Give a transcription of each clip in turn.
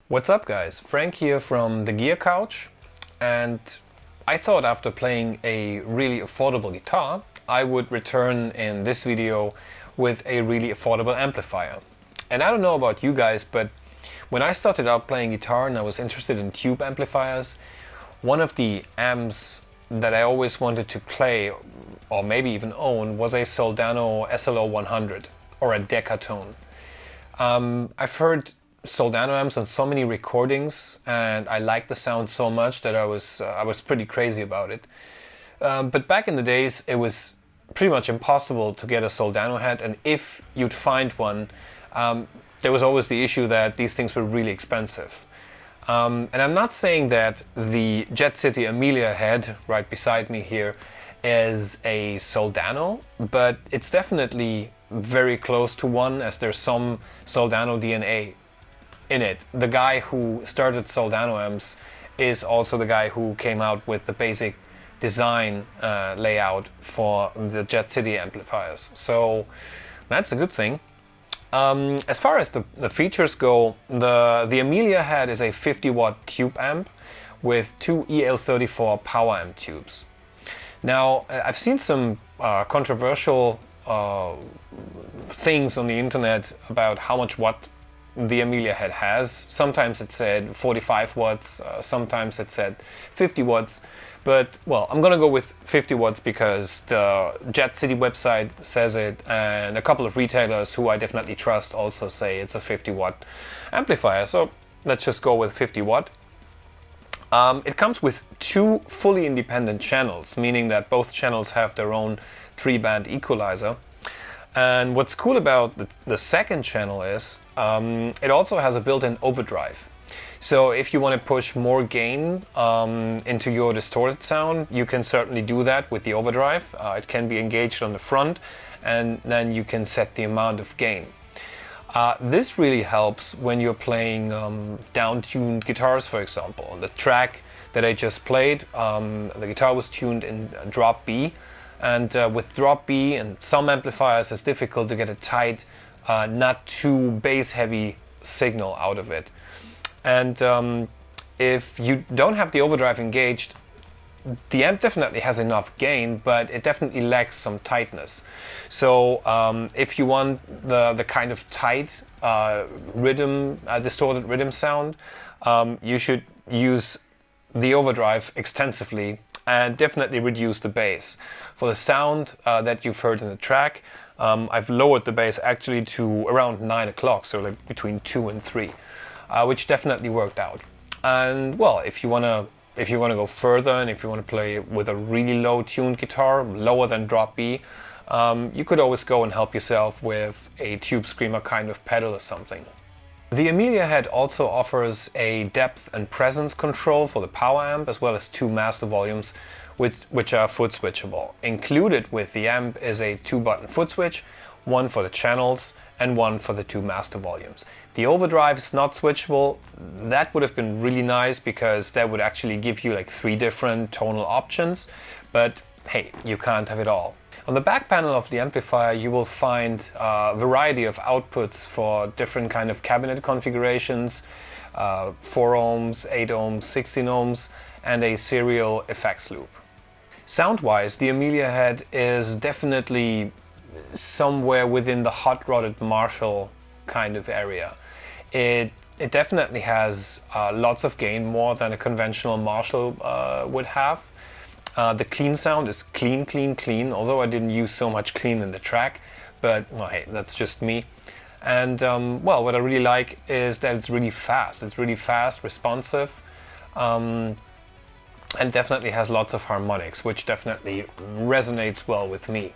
What's up guys, Frank here from the Gear Couch, and I thought after playing a really affordable guitar I would return in this video with a really affordable amplifier. And I don't know about you guys, but when I started out playing guitar and I was interested in tube amplifiers, one of the amps that I always wanted to play or maybe even own was a Soldano SLO 100 or a Decatone. I've heard Soldano amps on so many recordings and I liked the sound so much that I was pretty crazy about it. But back in the days it was pretty much impossible to get a Soldano head, and if you'd find one, there was always the issue that these things were really expensive. And I'm not saying that the Jet City Amelia head right beside me here is a Soldano, but it's definitely very close to one, as there's some Soldano DNA in it. The guy who started Soldano amps is also the guy who came out with the basic design layout for the Jet City amplifiers, so that's a good thing. As far as the features go, the Amelia head is a 50-watt tube amp with two EL34 power amp tubes. Now, I've seen some controversial things on the internet about how much watt the Amelia head has. Sometimes it said 45 watts, sometimes it said 50 watts. But, well, I'm gonna go with 50 watts because the Jet City website says it, and a couple of retailers who I definitely trust also say it's a 50-watt amplifier. So let's just go with 50 watt. It comes with two fully independent channels, meaning that both channels have their own 3-band equalizer. And what's cool about the second channel is it also has a built-in overdrive. So if you want to push more gain into your distorted sound, you can certainly do that with the overdrive. It can be engaged on the front, and then you can set the amount of gain. This really helps when you're playing down-tuned guitars, for example. The track that I just played, the guitar was tuned in drop B, and with drop B and some amplifiers it's difficult to get a tight, not too bass-heavy signal out of it. And if you don't have the overdrive engaged, the amp definitely has enough gain, but it definitely lacks some tightness. So if you want the kind of tight rhythm, distorted rhythm sound, you should use the overdrive extensively and definitely reduce the bass. For the sound that you've heard in the track, I've lowered the bass actually to around 9 o'clock, so like between 2 and 3. Which definitely worked out. And well, if you wanna go further and if you want to play with a really low tuned guitar, lower than drop B, you could always go and help yourself with a tube screamer kind of pedal or something. The Amelia head also offers a depth and presence control for the power amp, as well as two master volumes which are foot switchable. Included with the amp is a 2-button foot switch, one for the channels and one for the two master volumes. The overdrive is not switchable. That would have been really nice because that would actually give you like 3 different tonal options, but hey, you can't have it all. On the back panel of the amplifier you will find a variety of outputs for different kind of cabinet configurations, 4 ohms, 8 ohms, 16 ohms, and a serial effects loop. Sound-wise, the Amelia head is definitely somewhere within the hot-rodded Marshall kind of area. It definitely has lots of gain, more than a conventional Marshall would have. The clean sound is clean, clean, clean, although I didn't use so much clean in the track, but well, hey, that's just me. And well, what I really like is that it's really fast. It's really fast, responsive, and definitely has lots of harmonics, which definitely resonates well with me.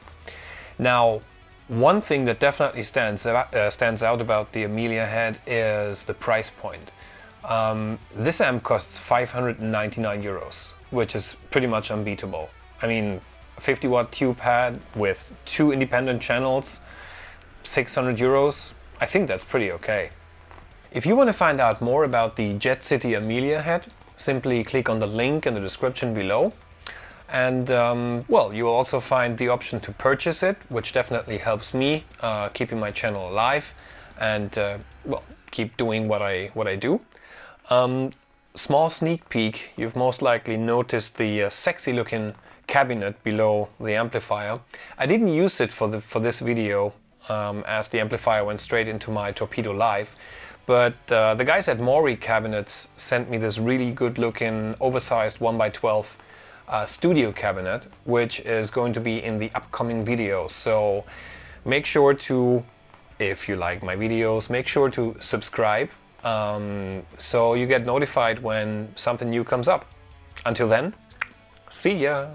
Now, one thing that definitely stands out about the Amelia head is the price point. This amp costs 599 euros, which is pretty much unbeatable. I mean, a 50-watt tube head with 2 independent channels, 600 euros, I think that's pretty okay. If you want to find out more about the Jet City Amelia head, simply click on the link in the description below. And well, you will also find the option to purchase it, which definitely helps me keeping my channel alive and well, keep doing what I do. Small sneak peek, you've most likely noticed the sexy looking cabinet below the amplifier. I didn't use it for this video as the amplifier went straight into my Torpedo Live, but the guys at Maury Cabinets sent me this really good looking oversized 1x12 studio cabinet, which is going to be in the upcoming video. So make sure to, if you like my videos, make sure to subscribe so you get notified when something new comes up. Until then, see ya!